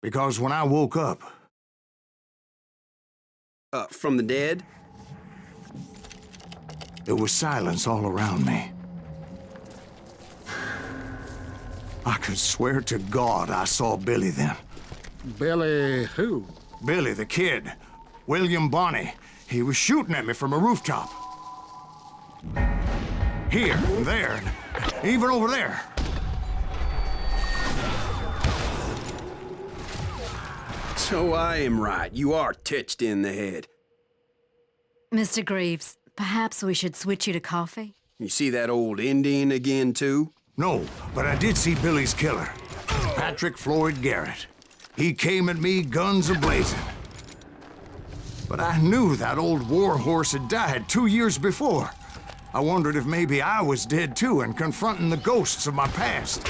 Because when I woke up, From the dead? there was silence all around me. I could swear to God I saw Billy then. Billy who? Billy, the kid. William Bonney. He was shooting at me from a rooftop. Here and there, and even over there. So I am right. You are touched in the head. Mr. Greaves, perhaps we should switch you to coffee? You see that old Indian again, too? No, but I did see Billy's killer. Patrick Floyd Garrett. He came at me guns a-blazing. But I knew that old war horse had died 2 years before. I wondered if maybe I was dead too and confronting the ghosts of my past.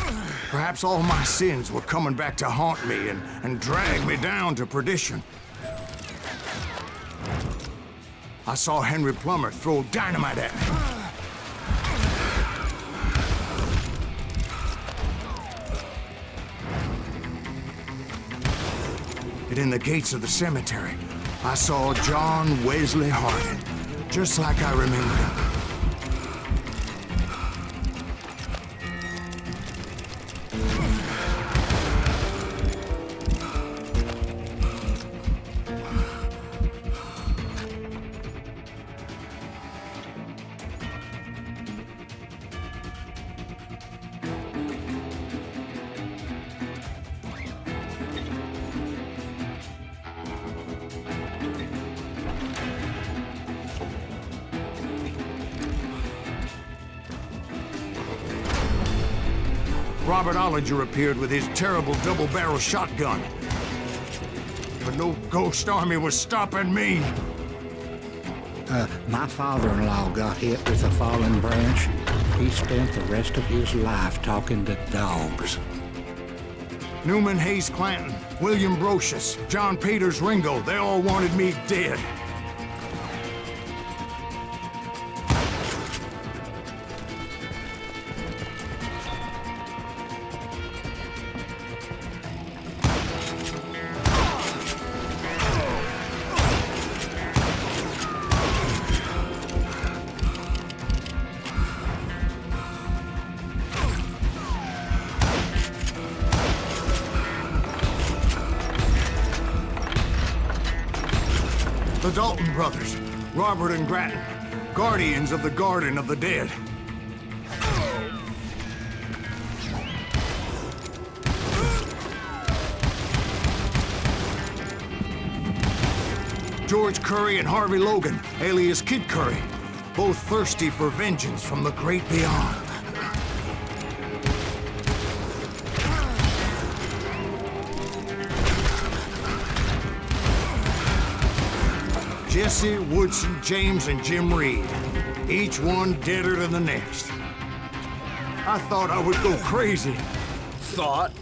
Perhaps all my sins were coming back to haunt me and drag me down to perdition. I saw Henry Plummer throw dynamite at me. And in the gates of the cemetery, I saw John Wesley Hardin, just like I remembered him. Robert Ollinger appeared with his terrible double-barrel shotgun. But no ghost army was stopping me. My father-in-law got hit with a fallen branch. He spent the rest of his life talking to dogs. Newman Hayes Clanton, William Brocious, John Peters Ringo, they all wanted me dead. The Dalton brothers, Robert and Grattan, guardians of the Garden of the Dead. George Curry and Harvey Logan, alias Kid Curry, both thirsty for vengeance from the great beyond. Jesse, Woodson, James, and Jim Reed. Each one deader than the next. I thought I would go crazy. Thought?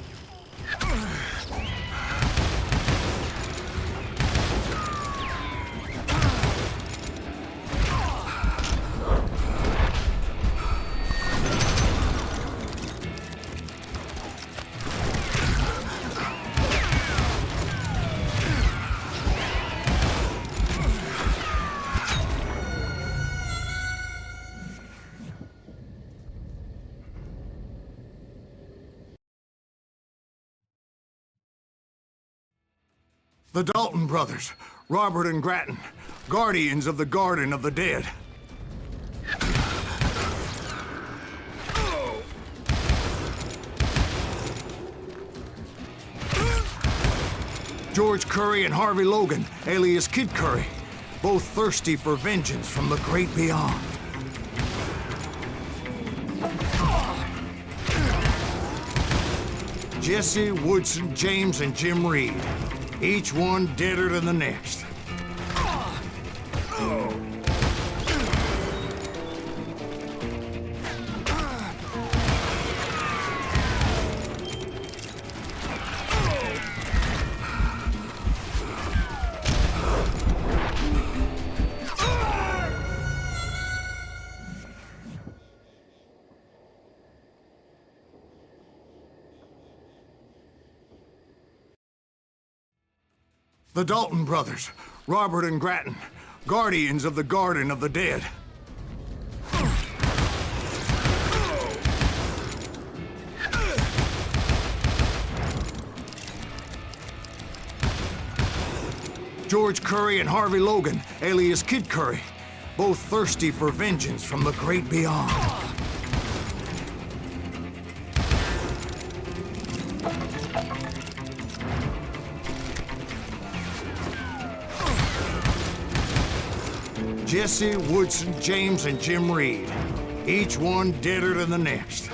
The Dalton brothers, Robert and Grattan, guardians of the Garden of the Dead. George Curry and Harvey Logan, alias Kid Curry, both thirsty for vengeance from the great beyond. Jesse, Woodson, James, and Jim Reed. Each one deader than the next. The Dalton brothers, Robert and Grattan, guardians of the Garden of the Dead. George Curry and Harvey Logan, alias Kid Curry, both thirsty for vengeance from the great beyond. Jesse, Woodson, James, and Jim Reed, each one deader than the next.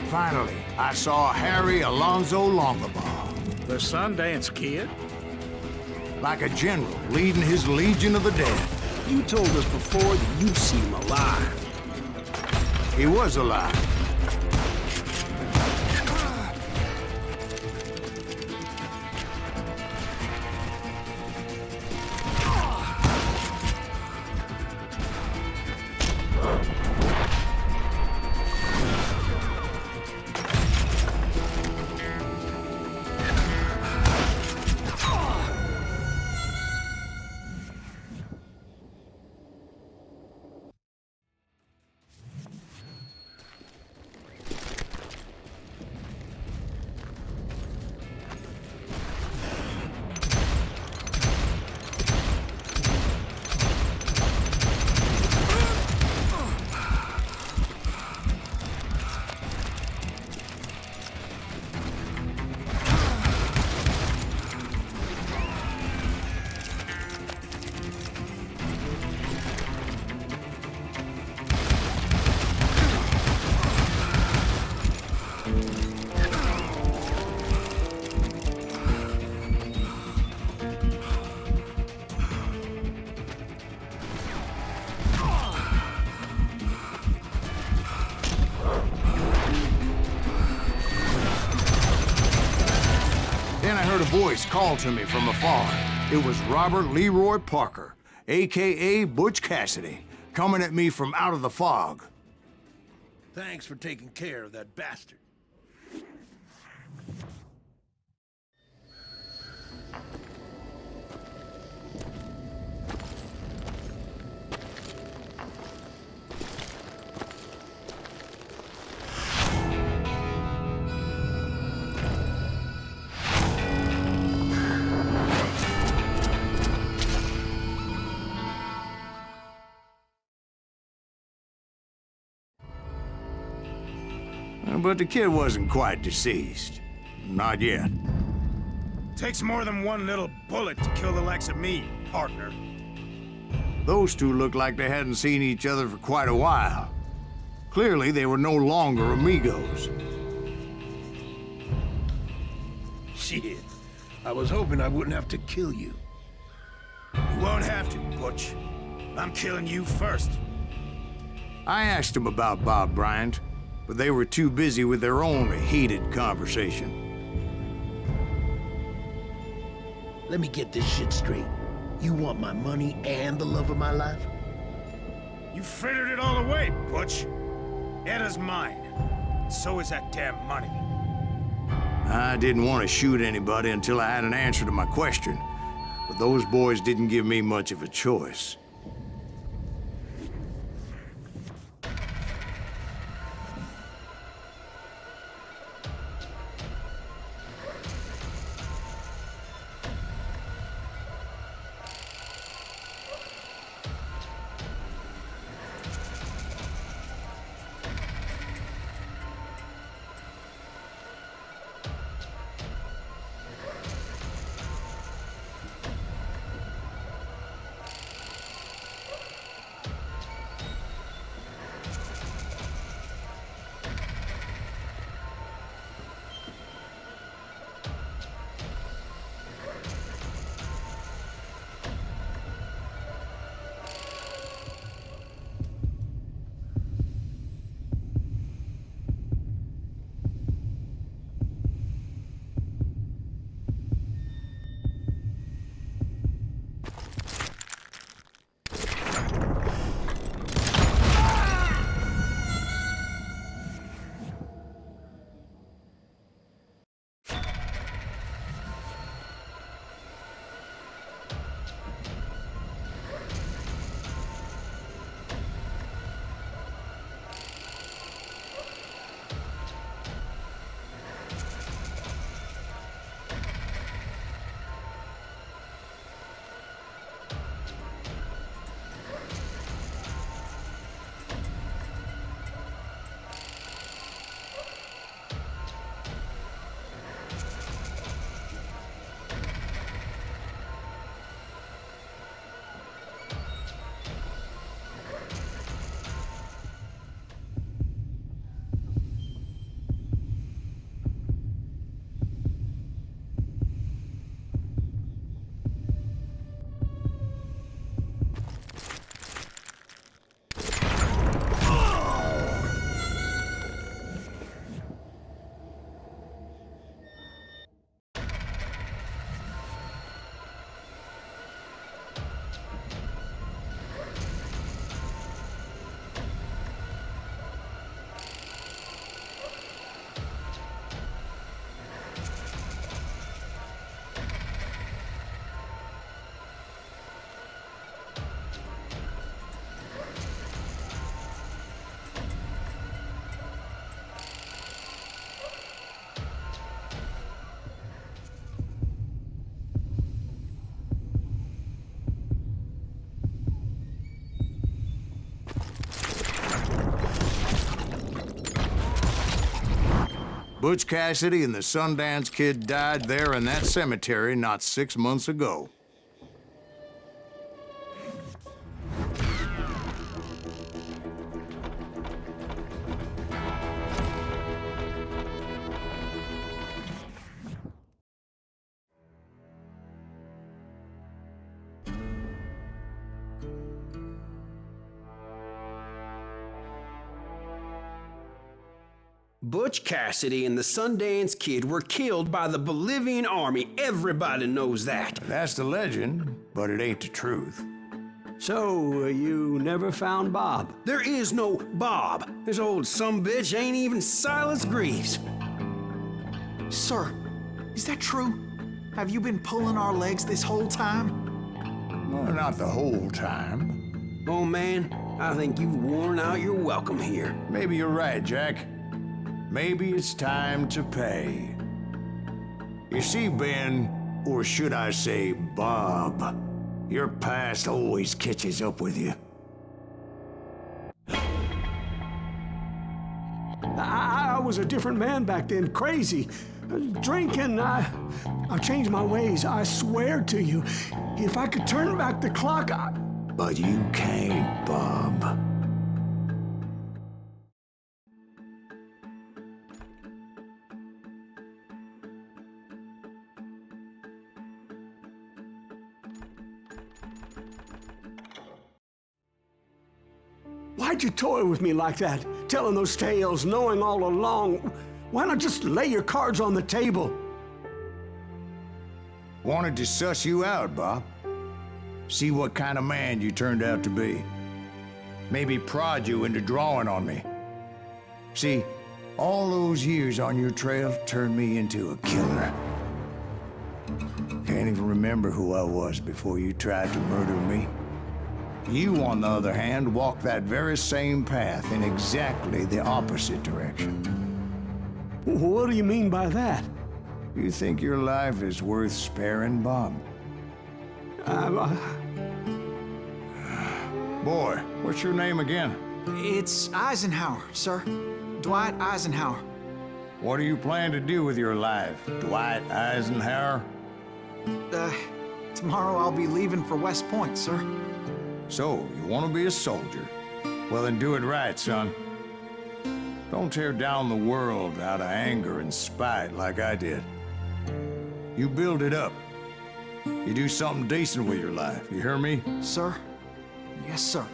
Finally, I saw Harry Alonzo Longabaugh. The Sundance Kid? Like a general leading his legion of the dead. You told us before that you see him alive. He was alive. Then I heard a voice call to me from afar. It was Robert Leroy Parker, a.k.a. Butch Cassidy, coming at me from out of the fog. Thanks for taking care of that bastard. But the kid wasn't quite deceased. Not yet. Takes more than one little bullet to kill the likes of me, partner. Those two looked like they hadn't seen each other for quite a while. Clearly, they were no longer amigos. Shit. I was hoping I wouldn't have to kill you. You won't have to, Butch. I'm killing you first. I asked them about Bob Bryant, but they were too busy with their own heated conversation. Let me get this shit straight. You want my money and the love of my life? You frittered it all away, Butch. Etta's mine. And so is that damn money. I didn't want to shoot anybody until I had an answer to my question, but those boys didn't give me much of a choice. Butch Cassidy and the Sundance Kid died there in that cemetery not 6 months ago. Butch Cassidy and the Sundance Kid were killed by the Bolivian army. Everybody knows that. That's the legend, but it ain't the truth. So, you never found Bob? There is no Bob. This old sumbitch ain't even Silas Greaves. Sir, is that true? Have you been pulling our legs this whole time? Well, not the whole time. Oh man, I think you've worn out your welcome here. Maybe you're right, Jack. Maybe it's time to pay. You see, Ben, or should I say Bob, your past always catches up with you. I was a different man back then, crazy. Drinking, I've changed my ways, I swear to you. If I could turn back the clock, But you can't, Bob. Why'd you toy with me like that? Telling those tales, knowing all along. Why not just lay your cards on the table? Wanted to suss you out, Bob. See what kind of man you turned out to be. Maybe prod you into drawing on me. See, all those years on your trail turned me into a killer. Can't even remember who I was before you tried to murder me. You, on the other hand, walked that very same path in exactly the opposite direction. What do you mean by that? You think your life is worth sparing, Bob? Boy, what's your name again? It's Eisenhower, sir. Dwight Eisenhower. What do you plan to do with your life, Dwight Eisenhower? Tomorrow I'll be leaving for West Point, sir. So, you want to be a soldier? Well, then do it right, son. Don't tear down the world out of anger and spite like I did. You build it up. You do something decent with your life, you hear me? Sir? Yes, sir.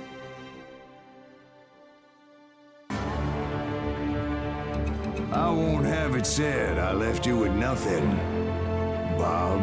I won't have it said I left you with nothing, Bob.